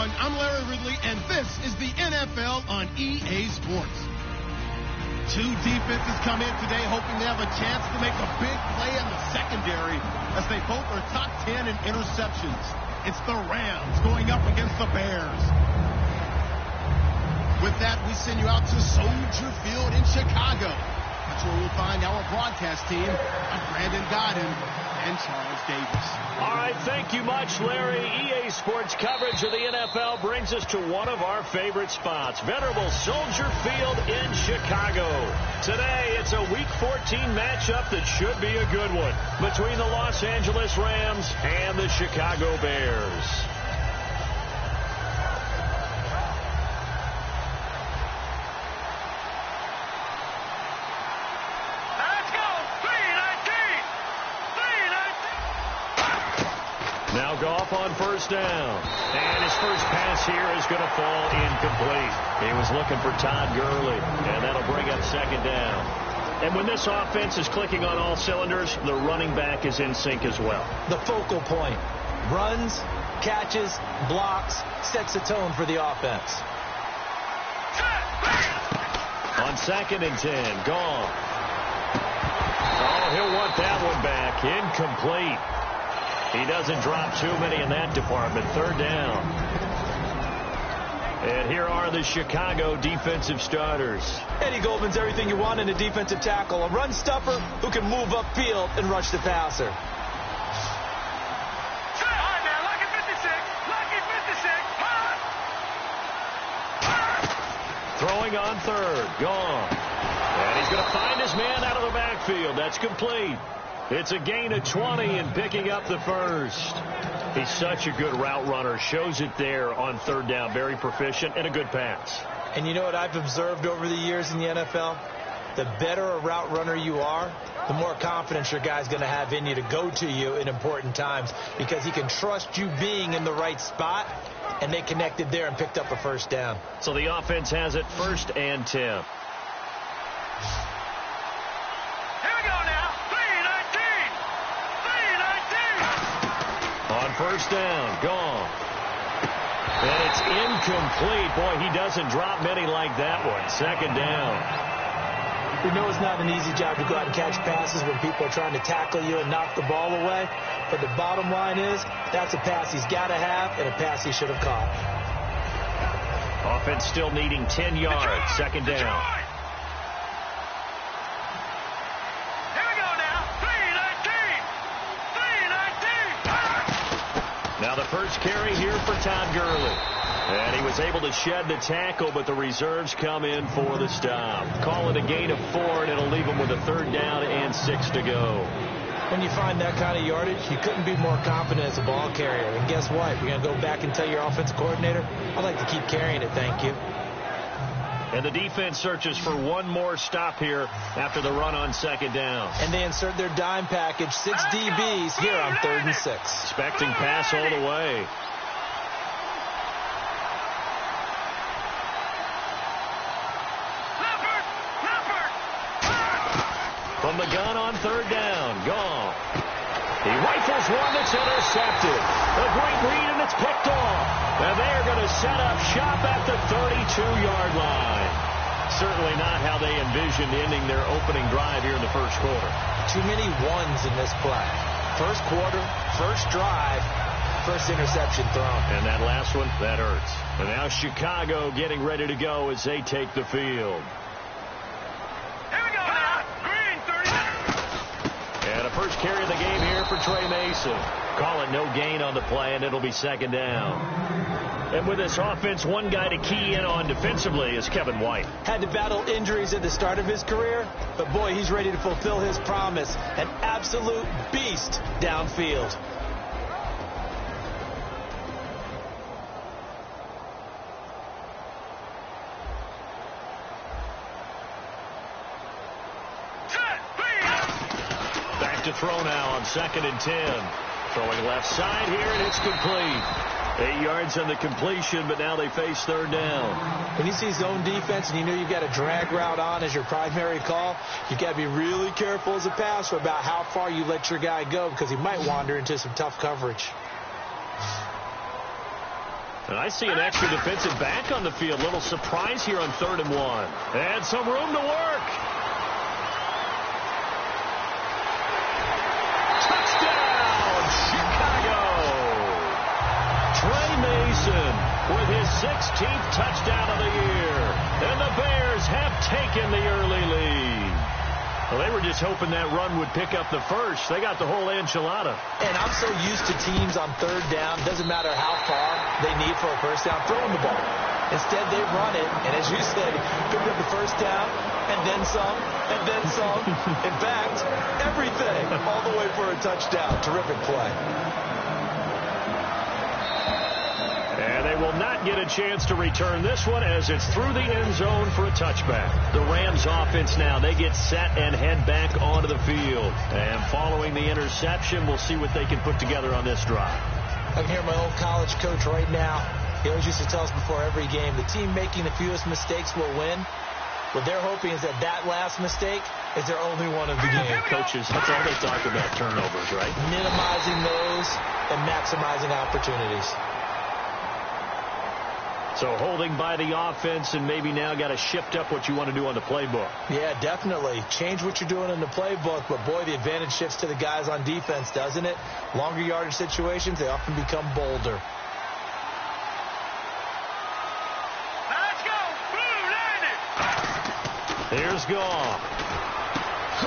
everyone. I'm Larry Ridley, and this is the NFL on EA Sports. Two defenses come in today hoping they have a chance to make a big play in the secondary as they both are top 10 in interceptions. It's the Rams going up against the Bears. With that, we send you out to Soldier Field in Chicago. That's where we'll find our broadcast team of Brandon Godden and Charles Davis. All right, thank you much, Larry. EA Sports coverage of the NFL brings us to one of our favorite spots, venerable Soldier Field in Chicago. Today, it's a Week 14 matchup that should be a good one between the Los Angeles Rams and the Chicago Bears. Now Goff on first down. And his first pass here is going to fall incomplete. He was looking for Todd Gurley, and that'll bring up second down. And when this offense is clicking on all cylinders, the running back is in sync as well. The focal point. Runs, catches, blocks, sets the tone for the offense. On 2nd and 10, Goff. Oh, he'll want that one back. Incomplete. He doesn't drop too many in that department. Third down. And here are the Chicago defensive starters. Eddie Goldman's everything you want in a defensive tackle. A run stuffer who can move upfield and rush the passer. Throwing on third. Gone. And he's going to find his man out of the backfield. That's complete. It's a gain of 20 and picking up the first. He's such a good route runner. Shows it there on third down. Very proficient and a good pass. And you know what I've observed over the years in the NFL? The better a route runner you are, the more confidence your guy's going to have in you to go to you in important times because he can trust you being in the right spot, and they connected there and picked up a first down. So the offense has it 1st and 10. First down, gone. And it's incomplete. Boy, he doesn't drop many like that one. Second down. We know it's not an easy job to go out and catch passes when people are trying to tackle you and knock the ball away. But the bottom line is, that's a pass he's got to have and a pass he should have caught. Offense still needing 10 yards. Second down. Now the first carry here for Todd Gurley. And he was able to shed the tackle, but the reserves come in for the stop. Call it a gain of 4, and it'll leave him with a third down and 6 to go. When you find that kind of yardage, you couldn't be more confident as a ball carrier. And guess what? You're going to go back and tell your offensive coordinator, I'd like to keep carrying it, thank you. And the defense searches for one more stop here after the run on second down. And they insert their dime package, 6 DBs here on 3rd and 6. Expecting pass all the way. From the gun on third down, gone. He rifles one that's intercepted. A great read, and it's picked off. And they're going to set up shop at the 32-yard line. Certainly not how they envisioned ending their opening drive here in the first quarter. Too many ones in this play. First quarter, first drive, first interception thrown. And that last one, that hurts. And now Chicago getting ready to go as they take the field. And a first carry of the game here for Trey Mason. Call it no gain on the play, and it'll be second down. And with this offense, one guy to key in on defensively is Kevin White. Had to battle injuries at the start of his career, but boy, he's ready to fulfill his promise. An absolute beast downfield. To throw now on 2nd and 10. Throwing left side here, and it's complete. 8 yards on the completion, but now they face third down. When you see zone defense and you know you've got a drag route on as your primary call, you've got to be really careful as a passer about how far you let your guy go because he might wander into some tough coverage. And I see an extra defensive back on the field. Little surprise here on 3rd and 1. And some room to work. Touchdown, Chicago. Trey Mason with his 16th touchdown of the year. And the Bears have taken the early lead. Well, they were just hoping that run would pick up the first. They got the whole enchilada. And I'm so used to teams on 3rd down, doesn't matter how far they need for a first down, throwing the ball. Instead, they run it, and as you said, picked up the first down, and then some, and then some. In fact, everything, all the way for a touchdown. Terrific play. And they will not get a chance to return this one as it's through the end zone for a touchback. The Rams offense now, they get set and head back onto the field. And following the interception, we'll see what they can put together on this drive. I can hear my old college coach right now. He always used to tell us before every game, the team making the fewest mistakes will win. What they're hoping is that that last mistake is their only one of the game. Coaches, that's all they talk about, turnovers, right? Minimizing those and maximizing opportunities. So holding by the offense and maybe now got to shift up what you want to do on the playbook. Yeah, definitely. Change what you're doing in the playbook, but boy, the advantage shifts to the guys on defense, doesn't it? Longer yardage situations, they often become bolder. Let's go! Here's Goff.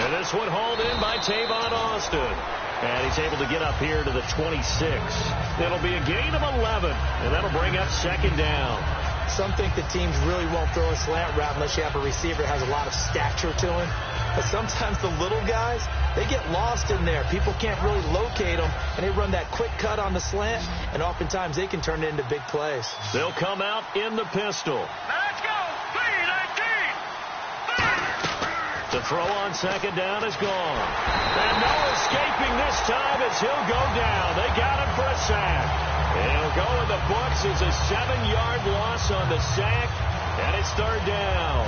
And this one hauled in by Tavon Austin. And he's able to get up here to the 26. It'll be a gain of 11, and that'll bring up 2nd down. Some think the teams really won't throw a slant route unless you have a receiver that has a lot of stature to him. But sometimes the little guys, they get lost in there. People can't really locate them, and they run that quick cut on the slant, and oftentimes they can turn it into big plays. They'll come out in the pistol. Let's go! 3-19! The throw on 2nd down is gone. And no escaping this time as he'll go down. They got him for a sack. He'll go in the books as a 7-yard loss on the sack, and it's 3rd down.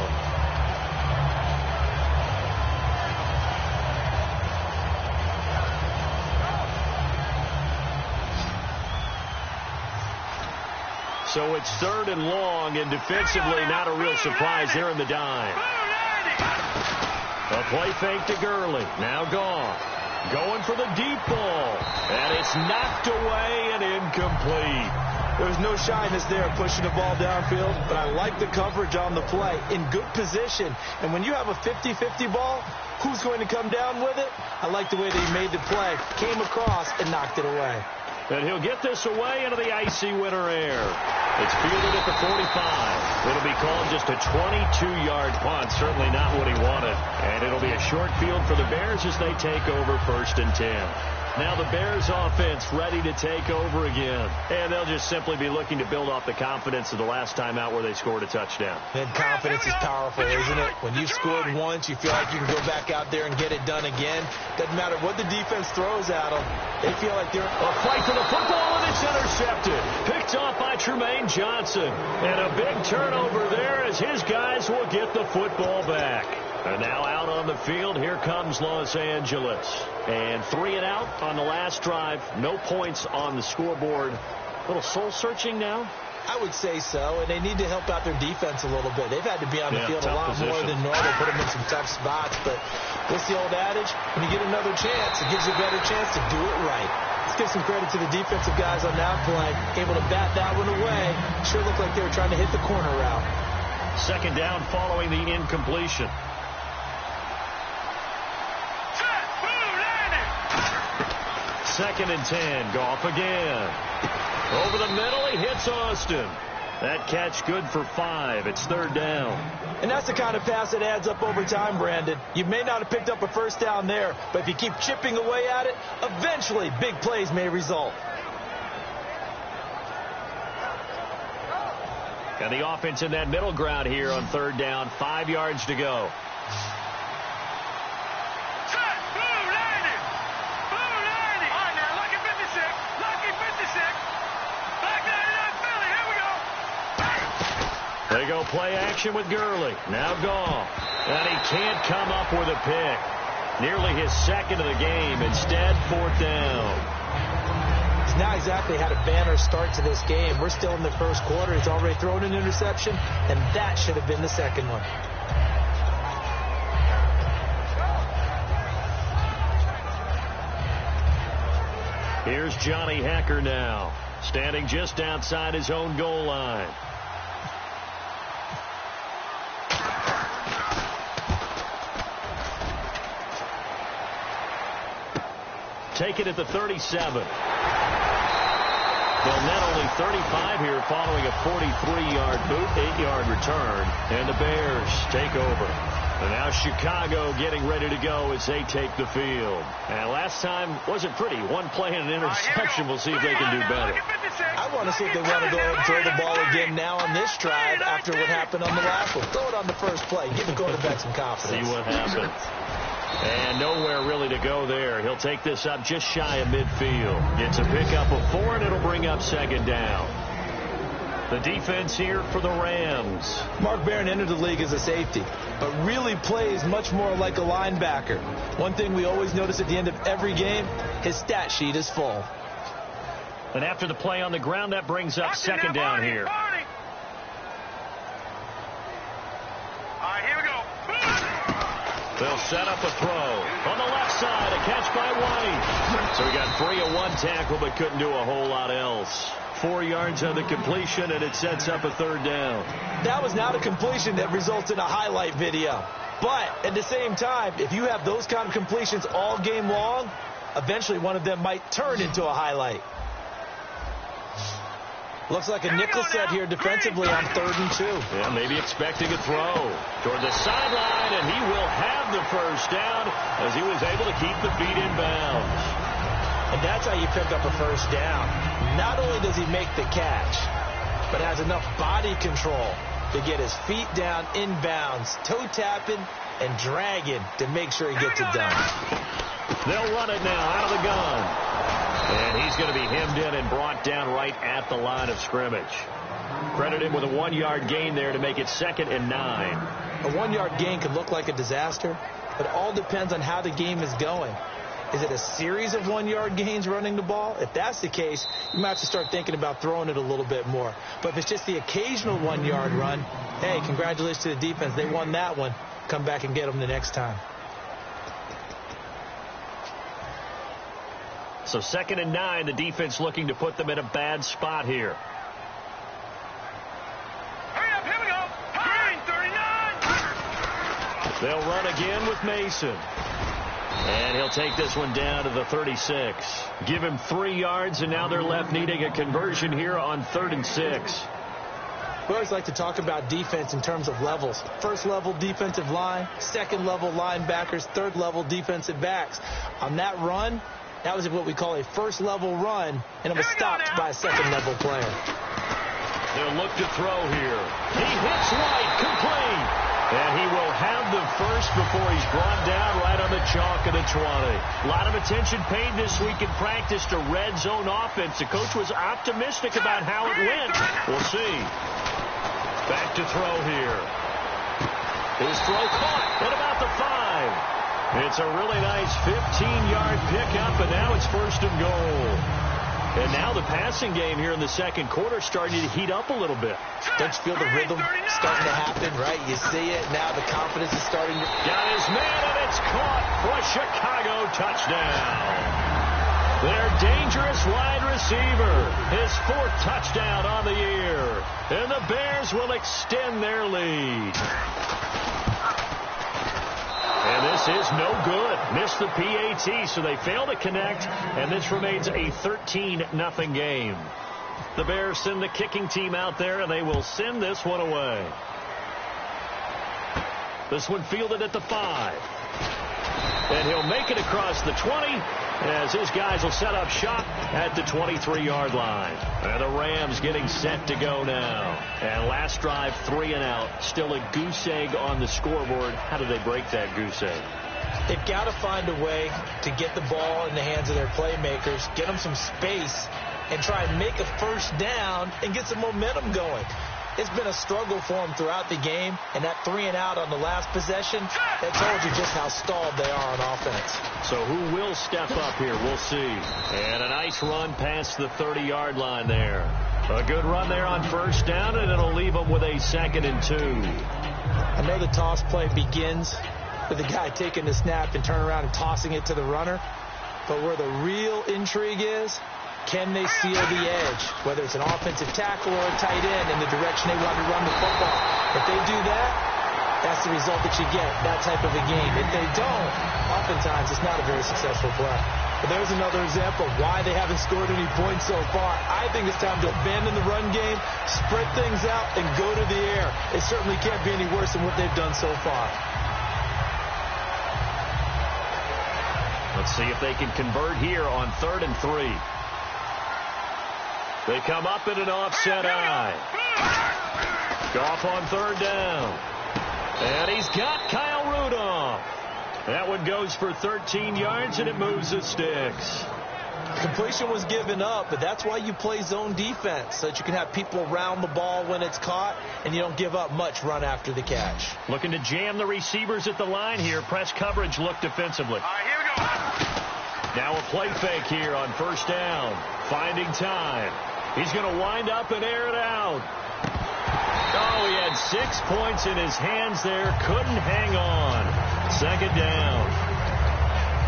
So it's 3rd and long, and defensively not a real surprise there in the dime. A play fake to Gurley. Now Goff. Going for the deep ball. And it's knocked away and incomplete. There's no shyness there pushing the ball downfield, but I like the coverage on the play. In good position. And when you have a 50-50 ball, who's going to come down with it? I like the way that he made the play. Came across and knocked it away. And he'll get this away into the icy winter air. It's fielded at the 45. It'll be called just a 22-yard punt. Certainly not what he wanted. And it'll be a short field for the Bears as they take over 1st and 10. Now the Bears offense ready to take over again. And they'll just simply be looking to build off the confidence of the last time out where they scored a touchdown. And confidence is powerful, isn't it? When you've scored once, you feel like you can go back out there and get it done again. Doesn't matter what the defense throws at them. They feel like they're... A fight for the football, and it's intercepted. Picked off by Tremaine Johnson. And a big turnover there as his guys will get the football back. And now out on the field, here comes Los Angeles. And 3 and out on the last drive. No points on the scoreboard. A little soul-searching now? I would say so, and they need to help out their defense a little bit. They've had to be on the field a lot more than normal, put them in some tough spots. But what's the old adage? When you get another chance, it gives you a better chance to do it right. Let's give some credit to the defensive guys on that play. Able to bat that one away. Sure looked like they were trying to hit the corner route. 2nd down following the incompletion. 2nd and 10. Goff again. Over the middle, he hits Austin. That catch good for 5. It's 3rd down. And that's the kind of pass that adds up over time, Brandon. You may not have picked up a first down there, but if you keep chipping away at it, eventually big plays may result. And the offense in that middle ground here on 3rd down. 5 yards to go. They go play action with Gurley. Now Goff. And he can't come up with a pick. Nearly his 2nd of the game. Instead, 4th down. He's not exactly had a banner start to this game. We're still in the first quarter. He's already thrown an interception, and that should have been the second one. Here's Johnny Hekker now, standing just outside his own goal line. Take it at the 37. They'll net only 35 here following a 43-yard boot, 8-yard return, and the Bears take over. And now Chicago getting ready to go as they take the field. And last time wasn't pretty. One play and an interception. We'll see if they can do better. I want to see if they want to go ahead and throw the ball again now on this drive after what happened on the last one. Throw it on the first play. Give the quarterback some confidence. See what happens. And nowhere really to go there. He'll take this up just shy of midfield. Gets a pickup of 4, and it'll bring up second down. The defense here for the Rams. Mark Barron entered the league as a safety, but really plays much more like a linebacker. One thing we always notice at the end of every game, his stat sheet is full. And after the play on the ground, that brings up second down here. All right, here we go. They'll set up a throw. On the left side, a catch by White. So he got free of one tackle, but couldn't do a whole lot else. 4 yards on the completion, and it sets up a third down. That was not a completion that results in a highlight video. But at the same time, if you have those kind of completions all game long, eventually one of them might turn into a highlight. Looks like a nickel set here defensively on 3rd and 2. Yeah, maybe expecting a throw toward the sideline, and he will have the first down as he was able to keep the feet in bounds. And that's how you pick up a first down. Not only does he make the catch, but has enough body control to get his feet down in bounds, toe tapping and dragging to make sure he gets it done. They'll run it now out of the gun. And he's going to be hemmed in and brought down right at the line of scrimmage. Credit him with a 1-yard gain there to make it 2nd and 9. A 1-yard gain could look like a disaster, but it all depends on how the game is going. Is it a series of 1-yard gains running the ball? If that's the case, you might have to start thinking about throwing it a little bit more. But if it's just the occasional 1-yard run, hey, congratulations to the defense. They won that one. Come back and get them the next time. So 2nd and 9, the defense looking to put them in a bad spot here. Hurry up, here we go. 39. They'll run again with Mason. And he'll take this one down to the 36. Give him 3 yards, and now they're left needing a conversion here on 3rd and 6. We always like to talk about defense in terms of levels. First level defensive line, second level linebackers, third level defensive backs. On that run, that was what we call a first level run, and it was stopped by a second level player. They'll look to throw here. He hits White, complete. And he will have the first before he's brought down right on the chalk of the 20. A lot of attention paid this week in practice to red zone offense. The coach was optimistic about how it went. We'll see. Back to throw here. His throw caught at about the 5. It's a really nice 15-yard pickup, and now it's 1st and goal. And now the passing game here in the second quarter starting to heat up a little bit. Don't you feel the rhythm starting to happen, right? You see it. Now the confidence is starting to... Got his man, and it's caught for a Chicago touchdown. Their dangerous wide receiver. His 4th touchdown on the year. And the Bears will extend their lead. And this is no good. Missed the PAT, so they fail to connect, and this remains a 13-0 game. The Bears send the kicking team out there, and they will send this one away. This one fielded at the 5. And he'll make it across the 20 as his guys will set up shop at the 23-yard line. And the Rams getting set to go now. And last drive, 3 and out. Still a goose egg on the scoreboard. How do they break that goose egg? They've got to find a way to get the ball in the hands of their playmakers, get them some space, and try and make a first down and get some momentum going. It's been a struggle for them throughout the game, and that 3-and-out on the last possession, that told you just how stalled they are on offense. So who will step up here? We'll see. And a nice run past the 30-yard line there. A good run there on first down, and it'll leave them with a 2nd and 2. I know the toss play begins with the guy taking the snap and turning around and tossing it to the runner. But where the real intrigue is, can they seal the edge, whether it's an offensive tackle or a tight end in the direction they want to run the football? If they do that, that's the result that you get, that type of a game. If they don't, oftentimes it's not a very successful play. But there's another example of why they haven't scored any points so far. I think it's time to abandon the run game, spread things out, and go to the air. It certainly can't be any worse than what they've done so far. Let's see if they can convert here on 3rd and 3. They come up in an offset eye. Goff on 3rd down. And he's got Kyle Rudolph. That one goes for 13 yards, and it moves the sticks. Completion was given up, but that's why you play zone defense, so that you can have people around the ball when it's caught, and you don't give up much run after the catch. Looking to jam the receivers at the line here. Press coverage look defensively. Here we go. Now a play fake here on first down. Finding time. He's going to wind up and air it out. Oh, he had 6 points in his hands there. Couldn't hang on. 2nd down.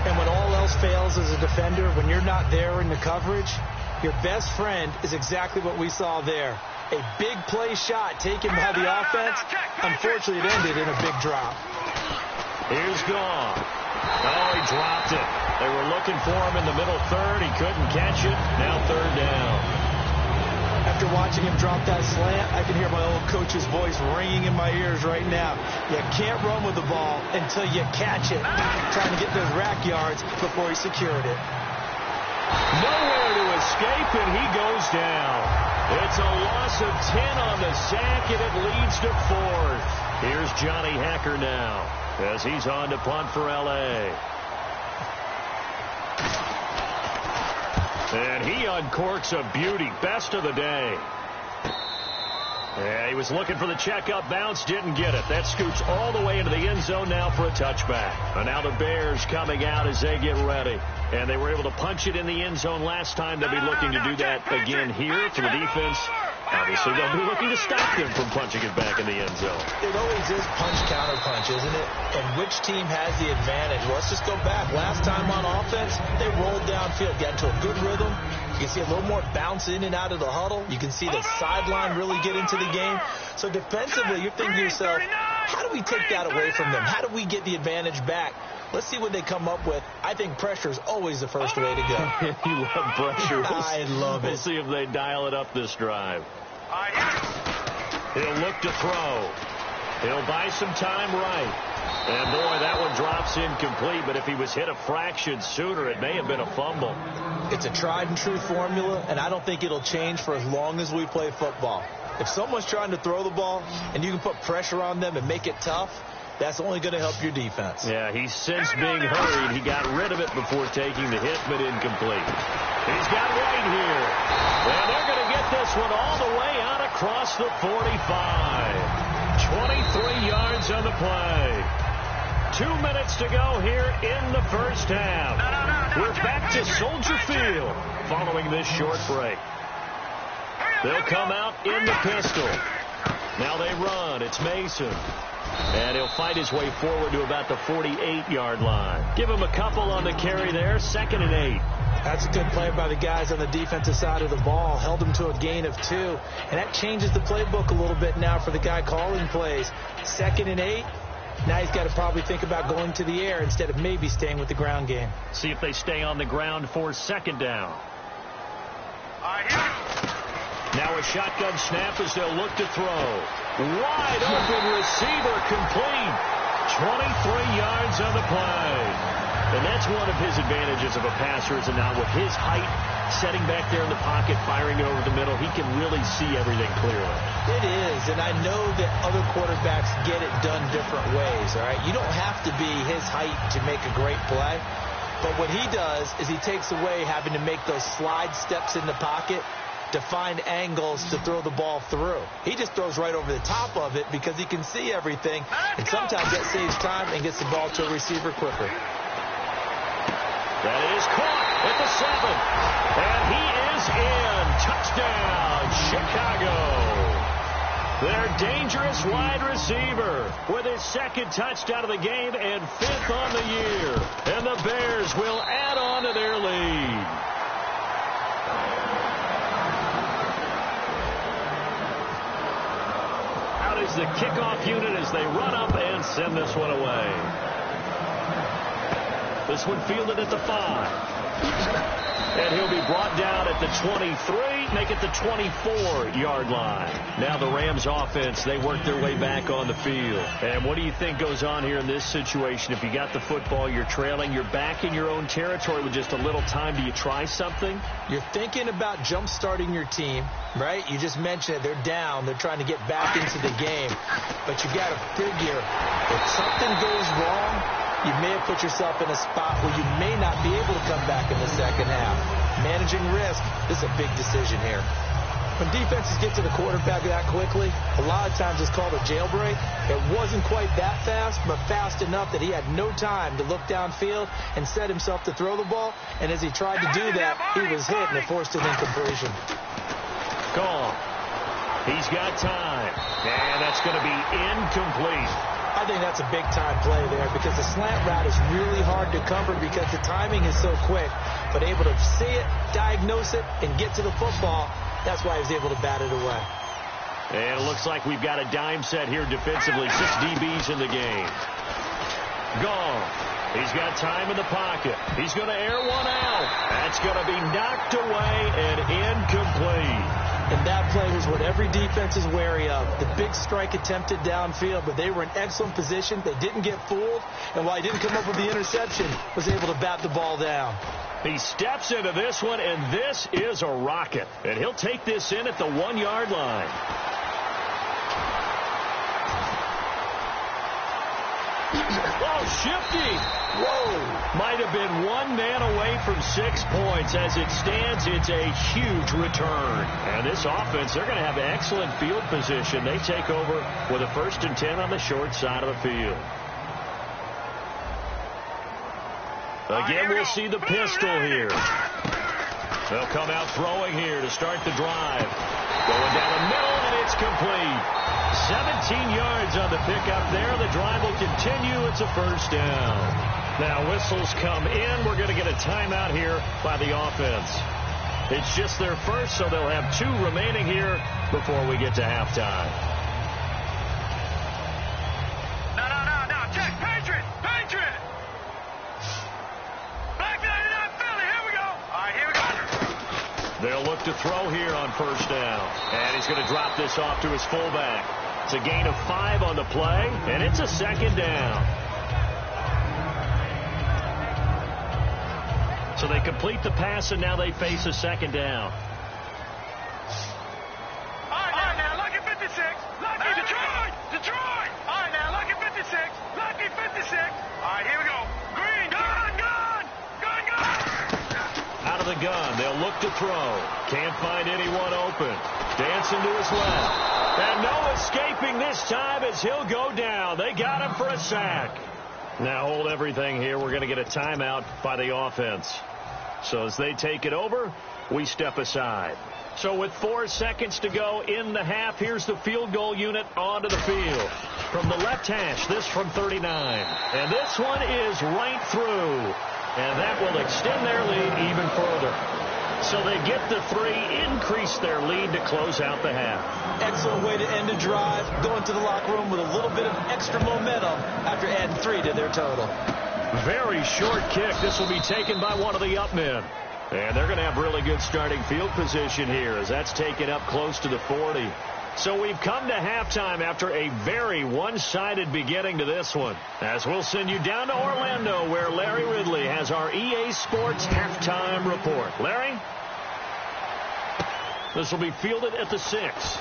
And when all else fails as a defender, when you're not there in the coverage, your best friend is exactly what we saw there. A big play shot taken by the offense. Unfortunately, it ended in a big drop. Here's Goff. Oh, he dropped it. They were looking for him in the middle 3rd. He couldn't catch it. Now 3rd down. After watching him drop that slant, I can hear my old coach's voice ringing in my ears right now. You can't run with the ball until you catch it. Trying to get those rack yards before he secured it. Nowhere to escape, and he goes down. It's a loss of 10 on the sack, and it leads to 4th. Here's Johnny Hacker now as he's on to punt for L.A. And he uncorks a beauty. Best of the day. Yeah, he was looking for the checkup bounce, didn't get it. That scoots all the way into the end zone now for a touchback. And now the Bears coming out as they get ready. And they were able to punch it in the end zone last time. They'll be looking to do that again here for the defense. Obviously, they'll be looking to stop them from punching it back in the end zone. It always is punch-counter-punch, isn't it? And which team has the advantage? Well, let's just go back. Last time on offense, they rolled downfield, got into a good rhythm. You can see a little more bounce in and out of the huddle. You can see the sideline really get into the game. So defensively, you're thinking to yourself, how do we take that away from them? How do we get the advantage back? Let's see what they come up with. I think pressure is always the first way to go. You love pressure. I love it. We'll see if they dial it up this drive. He'll look to throw. He'll buy some time right. And, boy, that one drops incomplete. But if he was hit a fraction sooner, it may have been a fumble. It's a tried-and-true formula, and I don't think it'll change for as long as we play football. If someone's trying to throw the ball and you can put pressure on them and make it tough, that's only going to help your defense. Yeah, he's since being hurried. He got rid of it before taking the hit, but incomplete. He's got White here. And they're going to get this one all the way out across the 45. 23 yards on the play. 2 minutes to go here in the first half. We're back to Soldier Field following this short break. They'll come out in the pistol. Now they run. It's Mason. And he'll fight his way forward to about the 48-yard line. Give him a couple on the carry there. 2nd and 8. That's a good play by the guys on the defensive side of the ball. Held him to a gain of 2. And that changes the playbook a little bit now for the guy calling plays. 2nd and 8. Now he's got to probably think about going to the air instead of maybe staying with the ground game. See if they stay on the ground for 2nd down. Now a shotgun snap as they'll look to throw. Wide open receiver complete. 23 yards on the play. And that's one of his advantages of a passer is now with his height, setting back there in the pocket, firing over the middle, he can really see everything clearly. It is, and I know that other quarterbacks get it done different ways, all right? You don't have to be his height to make a great play, but what he does is he takes away having to make those slide steps in the pocket to find angles to throw the ball through. He just throws right over the top of it because he can see everything, and sometimes that saves time and gets the ball to a receiver quicker. That is caught at the 7. And he is in. Touchdown, Chicago. Their dangerous wide receiver with his 2nd touchdown of the game and 5th on the year. And the Bears will add on to their lead. Out is the kickoff unit as they run up and send this one away. This one fielded at the 5. And he'll be brought down at the 23, make it the 24-yard line. Now the Rams offense, they work their way back on the field. And what do you think goes on here in this situation? If you got the football, you're trailing, you're back in your own territory with just a little time. Do you try something? You're thinking about jump-starting your team, right? You just mentioned it. They're down. They're trying to get back into the game. But you got to figure if something goes wrong, you may have put yourself in a spot where you may not be able to come back in the second half. Managing risk, this is a big decision here. When defenses get to the quarterback that quickly, a lot of times it's called a jailbreak. It wasn't quite that fast, but fast enough that he had no time to look downfield and set himself to throw the ball. And as he tried to do that, he was hit and it forced an incompletion. Gone. He's got time. And that's going to be incomplete. I think that's a big-time play there because the slant route is really hard to cover because the timing is so quick. But able to see it, diagnose it, and get to the football, that's why he was able to bat it away. And it looks like we've got a dime set here defensively. 6 DBs in the game. Gone. He's got time in the pocket. He's going to air one out. That's going to be knocked away and incomplete. And that play was what every defense is wary of. The big strike attempted downfield, but they were in excellent position. They didn't get fooled. And while he didn't come up with the interception, was able to bat the ball down. He steps into this one, and this is a rocket. And he'll take this in at the 1-yard line. Oh, shifty. Whoa. Might have been one man away from 6 points. As it stands, it's a huge return. And this offense, they're going to have excellent field position. They take over with a 1st and 10 on the short side of the field. Again, we'll see the pistol here. They'll come out throwing here to start the drive. Going down the middle, and it's complete. 17 yards on the pickup there. The drive will continue. It's a 1st down. Now whistles come in. We're going to get a timeout here by the offense. It's just their first, so they'll have 2 remaining here before we get to halftime. No. Check. Patriot. Black 99 Philly. Here we go. All right, here we go. They'll look to throw here on 1st down. And he's going to drop this off to his fullback. It's a gain of 5 on the play, and it's a 2nd down. So they complete the pass, and now they face a 2nd down. All right, now, Lucky 56. Lucky Detroit. All right, now, Lucky 56. Lucky 56. All right, here we go. Green, gun. Out of the gun, they'll look to throw. Can't find anyone open. Dancing to his left. And no escaping this time as he'll go down. They got him for a sack. Now hold everything here. We're going to get a timeout by the offense. So as they take it over, we step aside. So with 4 seconds to go in the half, here's the field goal unit onto the field. From the left hash, this from 39. And this one is right through. And that will extend their lead even further. So they get the 3, increase their lead to close out the half. Excellent way to end a drive, going to the locker room with a little bit of extra momentum after adding 3 to their total. Very short kick. This will be taken by one of the up men. And they're going to have really good starting field position here as that's taken up close to the 40. So we've come to halftime after a very one-sided beginning to this one. As we'll send you down to Orlando where Larry Ridley has our EA Sports halftime report. Larry? This will be fielded at the 6.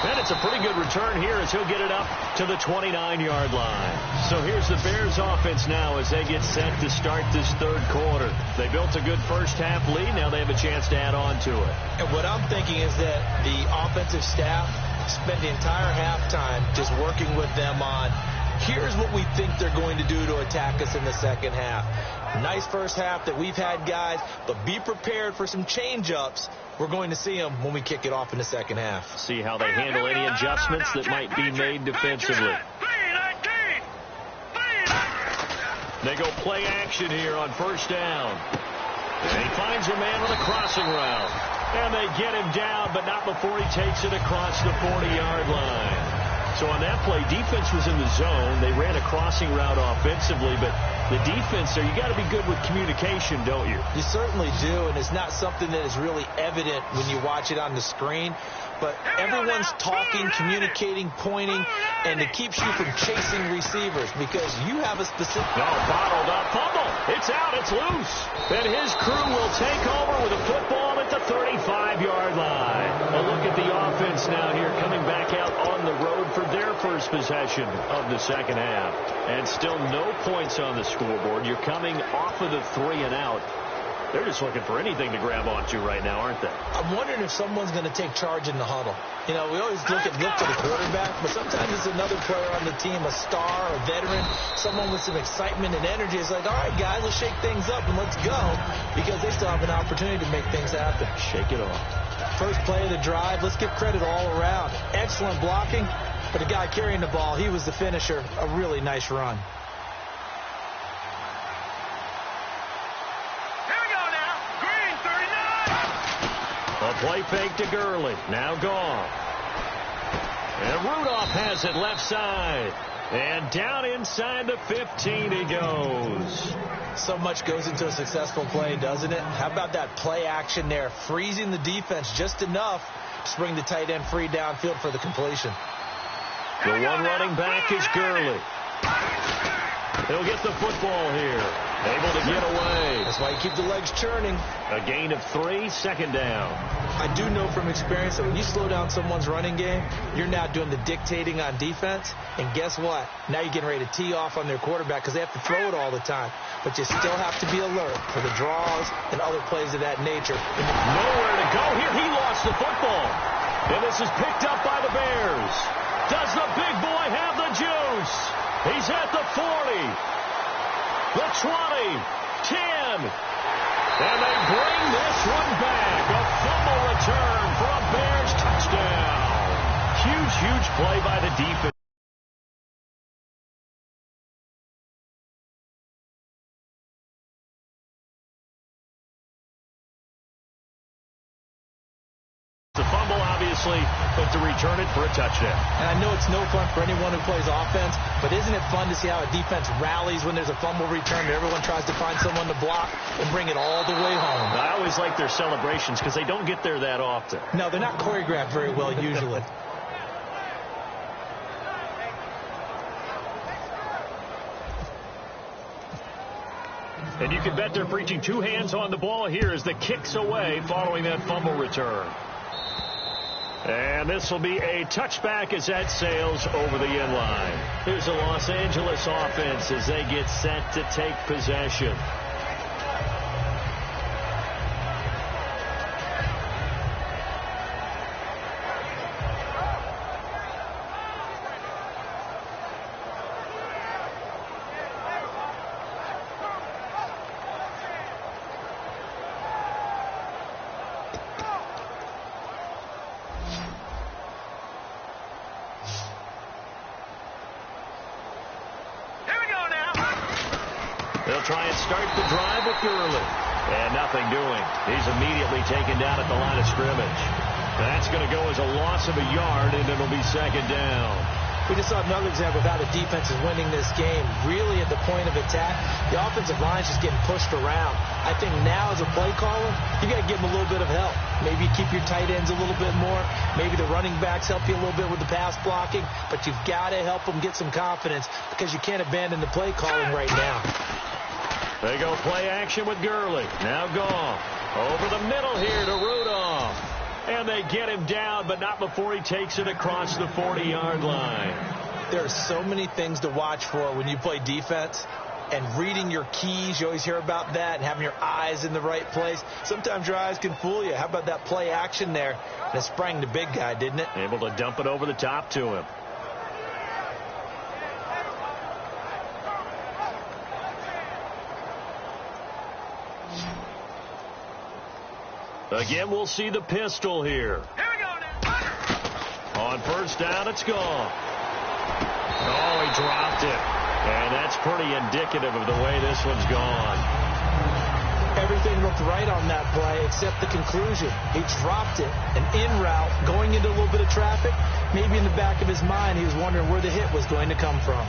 And it's a pretty good return here as he'll get it up to the 29-yard line. So here's the Bears offense now as they get set to start this third quarter. They built a good first-half lead. Now they have a chance to add on to it. And what I'm thinking is that the offensive staff spent the entire halftime just working with them on, here's what we think they're going to do to attack us in the second half. Nice first half that we've had, guys, but be prepared for some change-ups. We're going to see them when we kick it off in the second half. See how they handle any adjustments that might be made defensively. They go play action here on first down. And he finds a man on a crossing route. And they get him down, but not before he takes it across the 40-yard line. So on that play, defense was in the zone. They ran a crossing route offensively, but the defense there, you got to be good with communication, don't you? You certainly do, and it's not something that is really evident when you watch it on the screen. But everyone's talking, communicating, pointing, and it keeps you from chasing receivers because you have a specific... Bottled up fumble. It's out. It's loose. And his crew will take over with a football at the 35-yard line. A look at the offense now here coming back out on the road for their first possession of the second half. And still no points on the scoreboard. You're coming off of the 3-and-out. They're just looking for anything to grab onto right now, aren't they? I'm wondering if someone's going to take charge in the huddle. You know, we always look for the quarterback, but sometimes it's another player on the team, a star, a veteran, someone with some excitement and energy. It's like, all right, guys, let's shake things up and let's go, because they still have an opportunity to make things happen. Shake it off. First play of the drive, let's give credit all around. Excellent blocking, but the guy carrying the ball, he was the finisher. A really nice run. A play fake to Gurley. Now gone. And Rudolph has it left side. And down inside the 15 he goes. So much goes into a successful play, doesn't it? How about that play action there? Freezing the defense just enough to bring the tight end free downfield for the completion. The one running back is Gurley. He'll get the football here. Able to get away. That's why you keep the legs churning. A gain of 3, second down. I do know from experience that when you slow down someone's running game, you're now doing the dictating on defense. And guess what? Now you're getting ready to tee off on their quarterback because they have to throw it all the time. But you still have to be alert for the draws and other plays of that nature. Nowhere to go here. He lost the football. And this is picked up by the Bears. Does the big boy have the juice? He's at the 40. The 20, 10, and they bring this one back. A fumble return for a Bears touchdown. Huge play by the defense. The fumble, obviously, but to return it for a touchdown. And I know it's no fun for anyone who plays offense, but isn't it fun to see how a defense rallies when there's a fumble return and everyone tries to find someone to block and bring it all the way home? I always like their celebrations because they don't get there that often. No, they're not choreographed very well usually. And you can bet they're preaching two hands on the ball here as the kick's away following that fumble return. And this will be a touchback as that sails over the end line. Here's the Los Angeles offense as they get set to take possession. They'll try and start the drive with Gurley. And nothing doing. He's immediately taken down at the line of scrimmage. That's going to go as a loss of a yard, and it'll be second down. We just saw another example of how the defense is winning this game. Really at the point of attack, the offensive line's just getting pushed around. I think now as a play caller, you got to give them a little bit of help. Maybe you keep your tight ends a little bit more. Maybe the running backs help you a little bit with the pass blocking. But you've got to help them get some confidence because you can't abandon the play calling right now. They go play action with Gurley. Now gone. Over the middle here to Rudolph. And they get him down, but not before he takes it across the 40-yard line. There are so many things to watch for when you play defense. And reading your keys, you always hear about that, and having your eyes in the right place. Sometimes your eyes can fool you. How about that play action there? And it sprang the big guy, didn't it? Able to dump it over the top to him. Again, we'll see the pistol here. Here we go now. On first down, it's gone. Oh, he dropped it. And that's pretty indicative of the way this one's gone. Everything looked right on that play except the conclusion. He dropped it. An in route, going into a little bit of traffic. Maybe in the back of his mind, he was wondering where the hit was going to come from.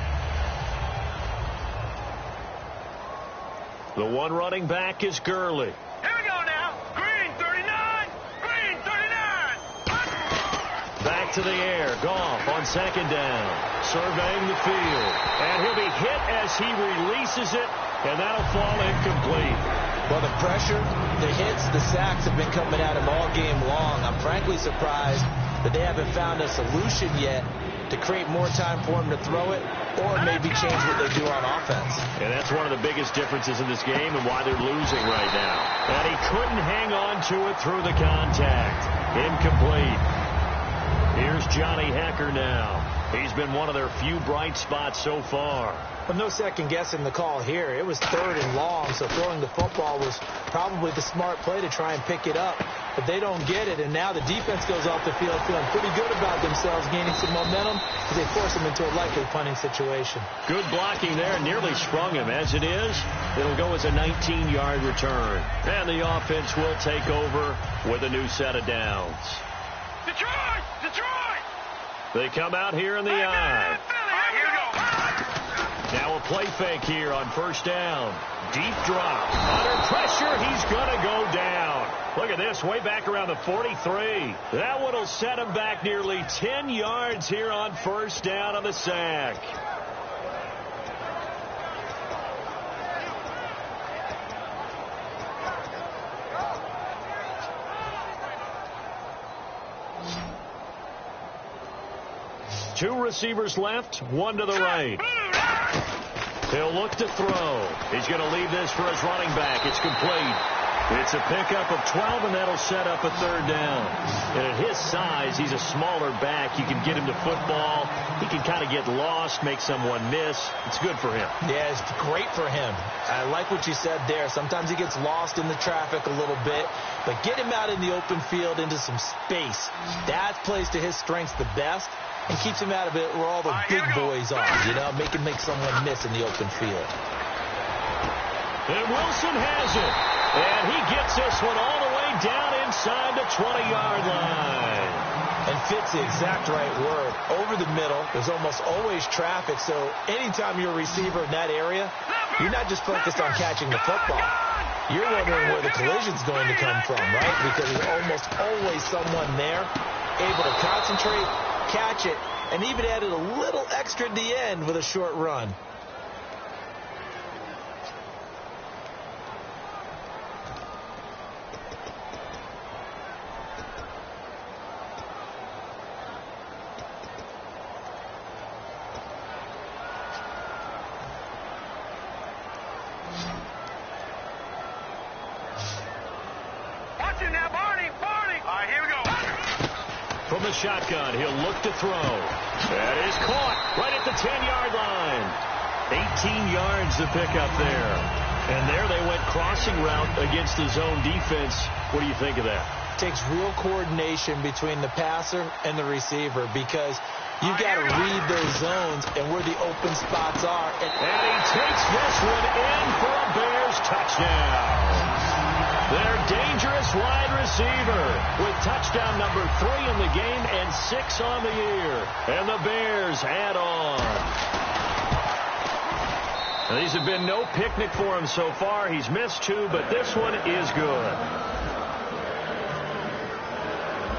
The one running back is Gurley. Here we go now. Green 39. Green 39. Back to the air. Goff on second down. Surveying the field. And he'll be hit as he releases it. And that'll fall incomplete. Well, the pressure, the hits, the sacks have been coming at him all game long. I'm frankly surprised that they haven't found a solution yet to create more time for him to throw it or maybe change what they do on offense. And that's one of the biggest differences in this game and why they're losing right now. And he couldn't hang on to it through the contact. Incomplete. Here's Johnny Hekker now. He's been one of their few bright spots so far. Well, no second guessing the call here. It was 3rd and long, so throwing the football was probably the smart play to try and pick it up. But they don't get it, and now the defense goes off the field feeling pretty good about themselves, gaining some momentum as they force them into a likely punting situation. Good blocking there, nearly sprung him. As it is, it'll go as a 19-yard return. And the offense will take over with a new set of downs. Detroit! Detroit! They come out here in the eye. Here we go. Now a play fake here on first down. Deep drop. Under pressure, he's going to go down. Look at this, way back around the 43. That one will set him back nearly 10 yards here on first down on the sack. Two receivers left, one to the right. He'll look to throw. He's going to leave this for his running back. It's complete. It's a pickup of 12, and that'll set up a 3rd down. And at his size, he's a smaller back. You can get him to football. He can kind of get lost, make someone miss. It's good for him. Yeah, it's great for him. I like what you said there. Sometimes he gets lost in the traffic a little bit, but get him out in the open field into some space. That plays to his strengths the best and keeps him out of it where all the big boys are, you know, make someone miss in the open field. And Wilson has it. And he gets this one all the way down inside the 20-yard line. And fits the exact right word. Over the middle, there's almost always traffic, so anytime you're a receiver in that area, you're not just focused on catching the football. You're wondering where the collision's going to come from, right? Because there's almost always someone there able to concentrate, catch it, and even added a little extra at the end with a short run. From the shotgun, he'll look to throw. That is caught right at the 10-yard line. 18 yards to pick up there. And there they went crossing route against the zone defense. What do you think of that? It takes real coordination between the passer and the receiver because you've got to read those zones and where the open spots are. And he takes this one in for a Bears touchdown. Their dangerous wide receiver with touchdown number 3 in the game and 6 on the year. And the Bears add on. Now, these have been no picnic for him so far. He's missed 2, but this one is good.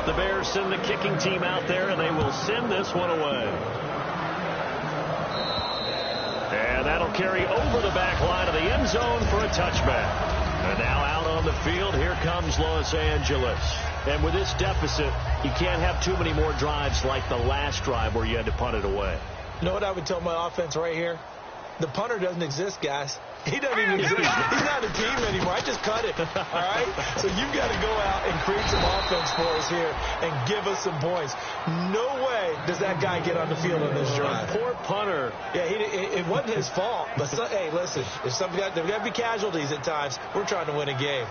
The Bears send the kicking team out there, and they will send this one away. And that'll carry over the back line of the end zone for a touchback. And now out on the field, here comes Los Angeles. And with this deficit, you can't have too many more drives like the last drive where you had to punt it away. You know what I would tell my offense right here? The punter doesn't exist, guys. He doesn't even exist. He's not a team anymore. I just cut it, all right? So you've got to go out and create some offense for us here and give us some points. No way does that guy get on the field on this drive. Poor punter. Yeah, it wasn't his fault. But, hey, listen, there's got to be casualties at times. We're trying to win a game.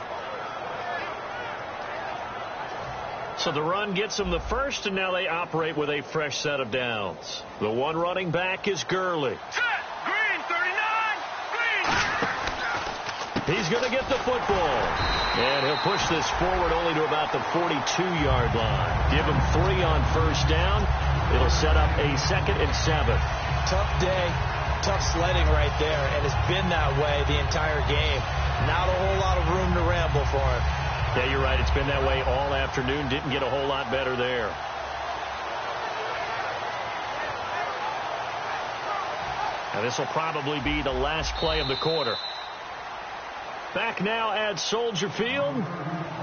So the run gets them the first, and now they operate with a fresh set of downs. The one running back is Gurley. Green, 39. Green. He's going to get the football. And he'll push this forward only to about the 42-yard line. Give him 3 on first down. It'll set up a 2nd and 7. Tough day, tough sledding right there, and it's been that way the entire game. Not a whole lot of room to ramble for him. Yeah, you're right. It's been that way all afternoon. Didn't get a whole lot better there. Now this will probably be the last play of the quarter. Back now at Soldier Field.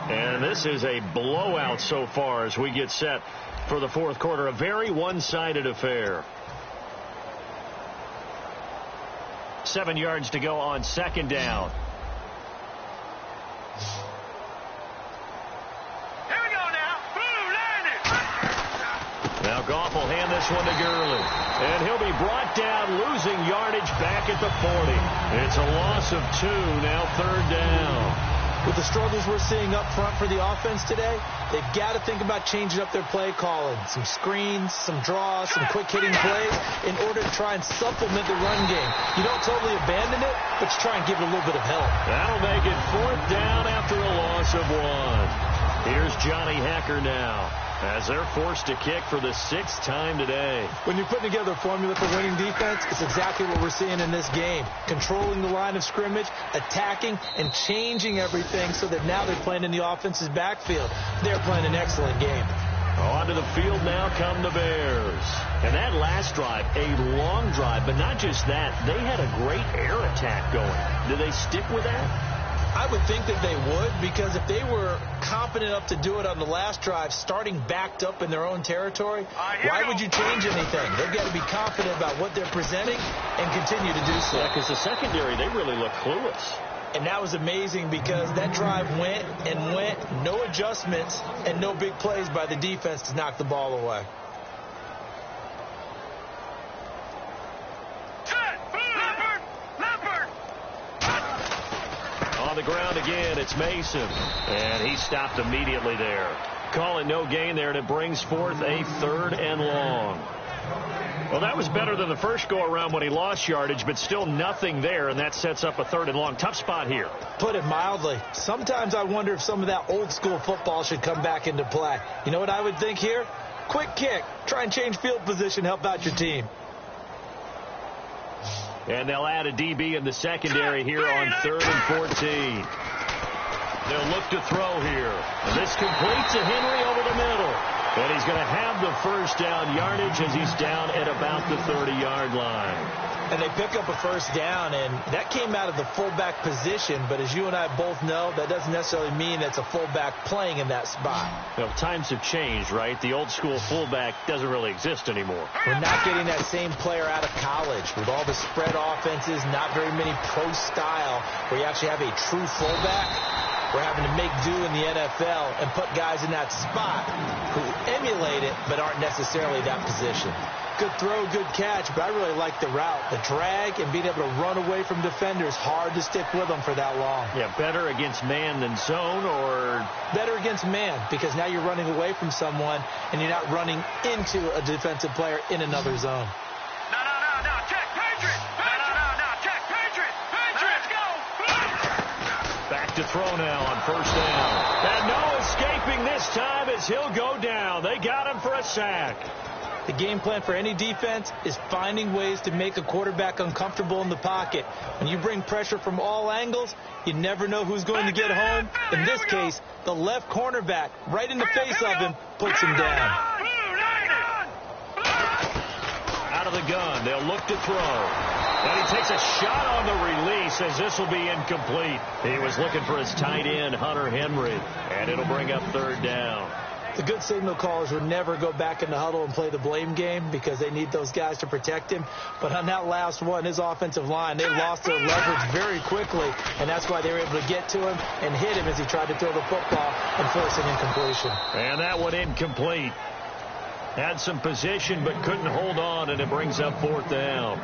And this is a blowout so far as we get set for the fourth quarter. A very one-sided affair. 7 yards to go on 2nd down. Now Goff will hand this one to Gurley. And he'll be brought down, losing yardage back at the 40. It's a loss of 2, now 3rd down. With the struggles we're seeing up front for the offense today, they've got to think about changing up their play calling. Some screens, some draws, some quick-hitting plays in order to try and supplement the run game. You don't totally abandon it, but you try and give it a little bit of help. That'll make it 4th down after a loss of 1. Here's Johnny Hekker now, as they're forced to kick for the 6th time today. When you're putting together a formula for winning defense, it's exactly what we're seeing in this game. Controlling the line of scrimmage, attacking, and changing everything so that now they're playing in the offense's backfield. They're playing an excellent game. Onto the field now come the Bears. And that last drive, a long drive, but not just that. They had a great air attack going. Do they stick with that? I would think that they would, because if they were confident enough to do it on the last drive, starting backed up in their own territory, why would you change anything? They've got to be confident about what they're presenting and continue to do so. Yeah, because the secondary, they really look clueless. And that was amazing because that drive went and went, no adjustments, and no big plays by the defense to knock the ball away. On the ground again, it's Mason. And he stopped immediately there. Call it no gain there, and it brings forth a 3rd and long. Well, that was better than the first go-around when he lost yardage, but still nothing there, and that sets up a 3rd and long. Tough spot here. Put it mildly. Sometimes I wonder if some of that old-school football should come back into play. You know what I would think here? Quick kick. Try and change field position, help out your team. And they'll add a DB in the secondary here on 3rd and 14. They'll look to throw here. And this completes a Henry over the middle. And he's going to have the first down yardage as he's down at about the 30-yard line. And they pick up a first down, and that came out of the fullback position. But as you and I both know, that doesn't necessarily mean it's a fullback playing in that spot. Well, times have changed, right? The old school fullback doesn't really exist anymore. We're not getting that same player out of college with all the spread offenses, not very many pro style where you actually have a true fullback. We're having to make do in the NFL and put guys in that spot who emulate it but aren't necessarily that position. Good throw, good catch, but I really like the route. The drag and being able to run away from defenders, hard to stick with them for that long. Yeah, better against man than zone, or? Better against man, because now you're running away from someone and you're not running into a defensive player in another zone. No, check, Patriot! No, check, Patriot! Let's go! Back to throw now on first down. And no escaping this time as he'll go down. They got him for a sack. The game plan for any defense is finding ways to make a quarterback uncomfortable in the pocket. When you bring pressure from all angles, you never know who's going to get home. In this case, the left cornerback, right in the face of him, puts him down. Out of the gun, they'll look to throw. And he takes a shot on the release as this will be incomplete. He was looking for his tight end, Hunter Henry, and it'll bring up third down. The good signal callers would never go back in the huddle and play the blame game because they need those guys to protect him. But on that last one, his offensive line, they lost their leverage very quickly, and that's why they were able to get to him and hit him as he tried to throw the football and force an incompletion. And that one incomplete. Had some position but couldn't hold on, and it brings up fourth down.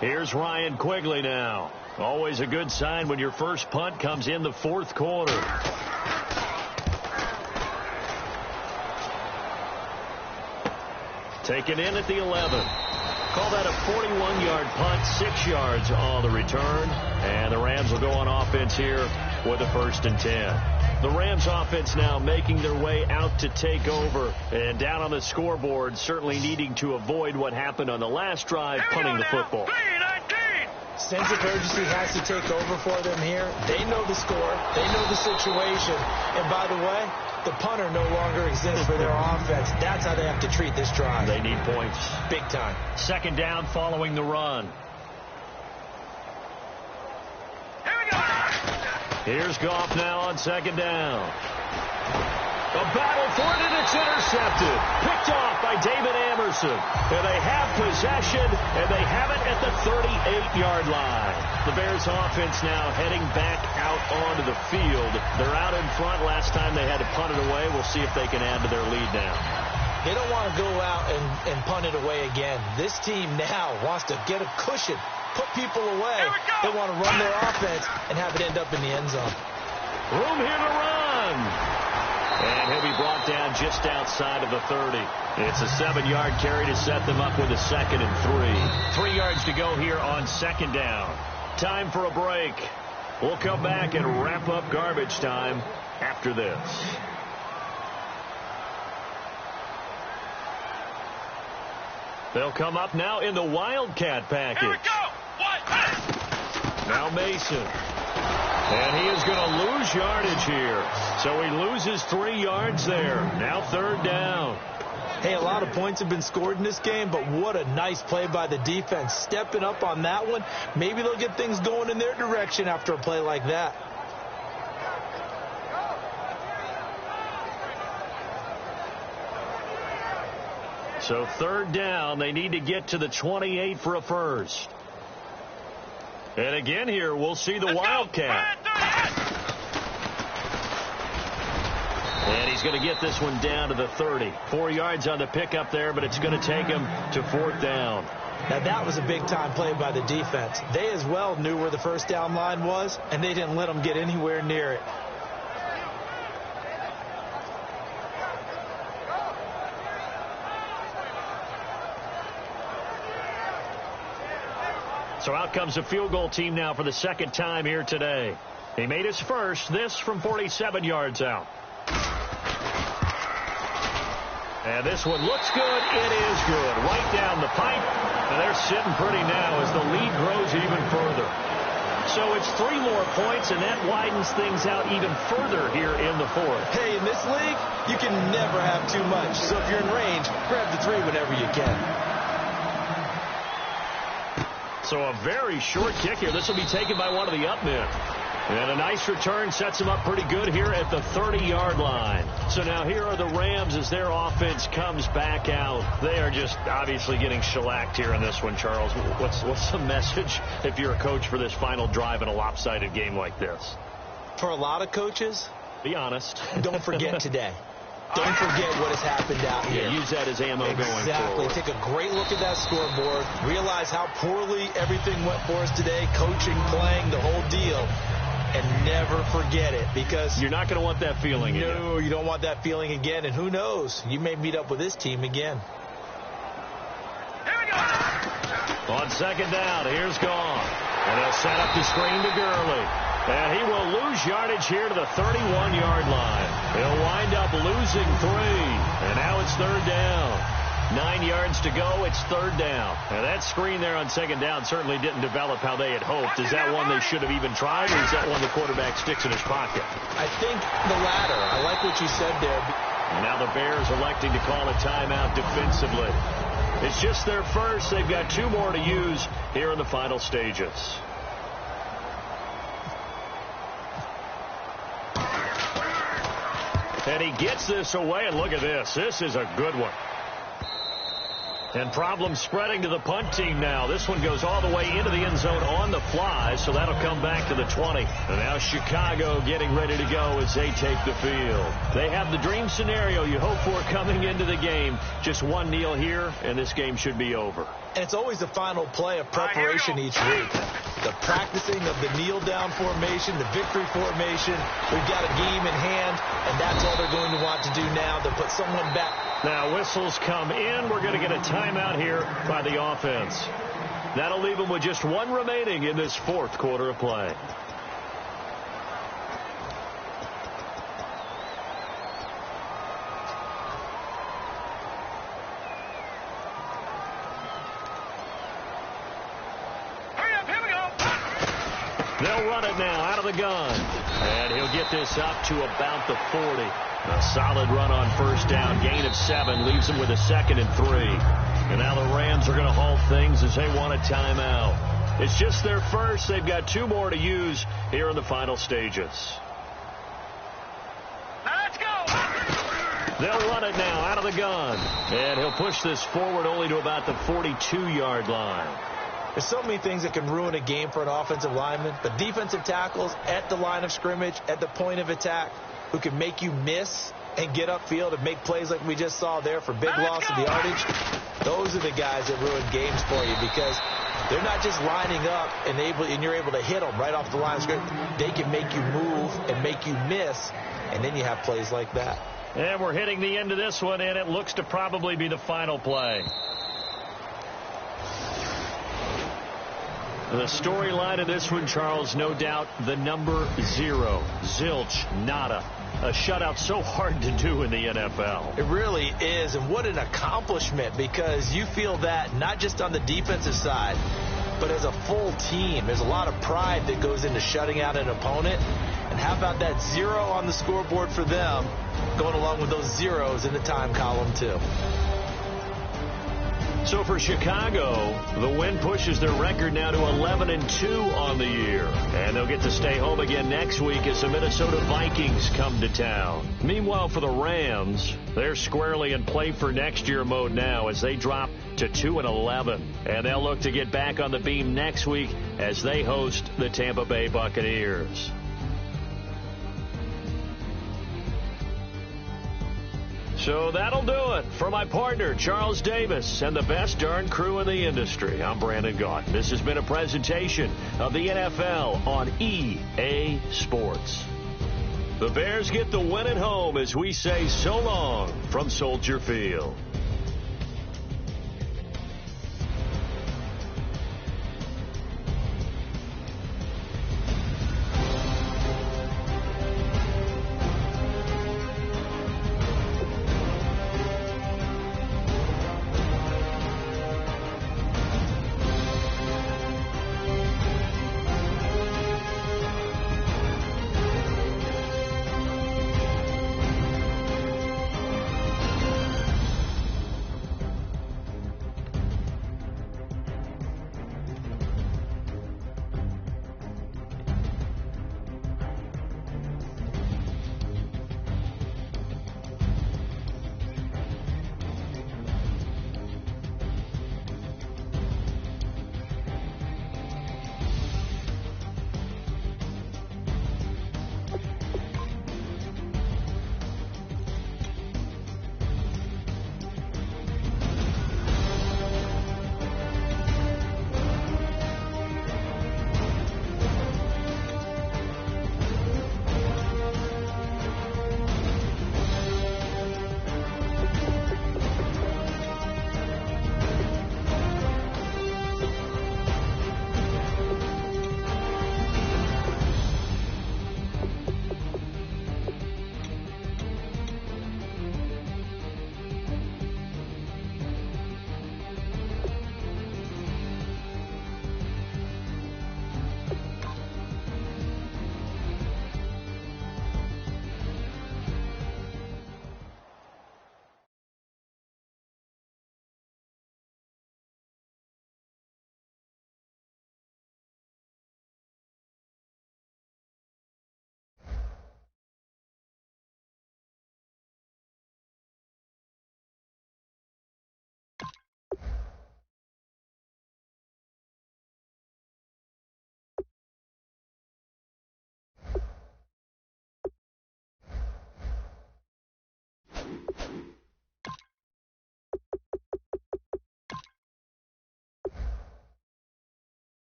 Here's Ryan Quigley now. Always a good sign when your first punt comes in the fourth quarter. Taken in at the 11. Call that a 41-yard punt, 6 yards on the return. And the Rams will go on offense here with a 1st and 10. The Rams offense now making their way out to take over. And down on the scoreboard, certainly needing to avoid what happened on the last drive, punting the football. Sense of urgency has to take over for them here. They know the score. They know the situation. And by the way, the punter no longer exists for their offense. That's how they have to treat this drive. They need points. Big time. 2nd down following the run. Here we go. Here's Goff now on 2nd down. A battle for it, and it's intercepted. Picked off by David Amerson. And they have possession, and they have it at the 38-yard line. The Bears offense now heading back out onto the field. They're out in front. Last time they had to punt it away. We'll see if they can add to their lead now. They don't want to go out and punt it away again. This team now wants to get a cushion, put people away. They want to run their offense and have it end up in the end zone. Room here to run. And he'll be brought down just outside of the 30. It's a 7-yard carry to set them up with a 2nd and 3. 3 yards to go here on 2nd down. Time for a break. We'll come back and wrap up garbage time after this. They'll come up now in the Wildcat package. Here we go. Now Mason. And he is going to lose yardage here. So he loses 3 yards there. Now 3rd down. Hey, a lot of points have been scored in this game, but what a nice play by the defense. Stepping up on that one. Maybe they'll get things going in their direction after a play like that. So 3rd down. They need to get to the 28 for a first. And again here, we'll see the Wildcat. And he's going to get this one down to the 30. 4 yards on the pickup there, but it's going to take him to 4th down. Now, that was a big-time play by the defense. They as well knew where the 1st down line was, and they didn't let them get anywhere near it. So out comes the field goal team now for the 2nd time here today. He made his first, this from 47 yards out. And this one looks good. It is good. Right down the pipe. And they're sitting pretty now as the lead grows even further. So it's 3 more points, and that widens things out even further here in the 4th. Hey, in this league, you can never have too much. So if you're in range, grab the 3 whenever you can. So a very short kick here. This will be taken by one of the up men. And a nice return sets them up pretty good here at the 30-yard line. So now here are the Rams as their offense comes back out. They are just obviously getting shellacked here in this one, Charles. What's the message if you're a coach for this final drive in a lopsided game like this? For a lot of coaches, be honest. Don't forget today. Don't forget what has happened out here. Yeah, use that as ammo going forward. Exactly. Take a great look at that scoreboard. Realize how poorly everything went for us today. Coaching, playing, the whole deal. And never forget it, because you're not going to want that feeling again. No, you don't want that feeling again. And who knows? You may meet up with this team again. Here we go. On 2nd down, here's Goff. And he'll set up the screen to Gurley. And he will lose yardage here to the 31-yard line. He'll wind up losing 3. And now it's 3rd down. 9 yards to go. It's 3rd down. And that screen there on 2nd down certainly didn't develop how they had hoped. Is that one they should have even tried, or is that one the quarterback sticks in his pocket? I think the latter. I like what you said there. And now the Bears electing to call a timeout defensively. It's just their first. They've got 2 more to use here in the final stages. And he gets this away, and look at this. This is a good one. And problems spreading to the punt team now. This one goes all the way into the end zone on the fly, so that'll come back to the 20. And now Chicago getting ready to go as they take the field. They have the dream scenario you hope for coming into the game. Just one kneel here, and this game should be over. And it's always the final play of preparation each week. The practicing of the kneel-down formation, the victory formation. We've got a game in hand, and that's all they're going to want to do now, to put someone back. Now whistles come in. We're going to get a timeout here by the offense. That'll leave them with just 1 remaining in this 4th quarter of play. They'll run it now out of the gun. And he'll get this up to about the 40. A solid run on first down. Gain of 7 leaves them with a 2nd and 3. And now the Rams are going to halt things as they want a timeout. It's just their first. They've got 2 more to use here in the final stages. Let's go. They'll run it now out of the gun. And he'll push this forward only to about the 42-yard line. There's so many things that can ruin a game for an offensive lineman, but defensive tackles at the line of scrimmage, at the point of attack, who can make you miss and get upfield and make plays like we just saw there for big loss of yardage, those are the guys that ruin games for you, because they're not just lining up and you're able to hit them right off the line of scrimmage. They can make you move and make you miss, and then you have plays like that. And we're hitting the end of this one, and it looks to probably be the final play. The storyline of this one, Charles, no doubt the number 0. Zilch, nada. A shutout so hard to do in the NFL. It really is, and what an accomplishment, because you feel that not just on the defensive side, but as a full team. There's a lot of pride that goes into shutting out an opponent. And how about that 0 on the scoreboard for them, going along with those zeros in the time column, too. So for Chicago, the win pushes their record now to 11-2 on the year. And they'll get to stay home again next week as the Minnesota Vikings come to town. Meanwhile, for the Rams, they're squarely in play for next year mode now as they drop to 2-11. And they'll look to get back on the beam next week as they host the Tampa Bay Buccaneers. So that'll do it for my partner, Charles Davis, and the best darn crew in the industry. I'm Brandon Gaudin. This has been a presentation of the NFL on EA Sports. The Bears get the win at home as we say so long from Soldier Field.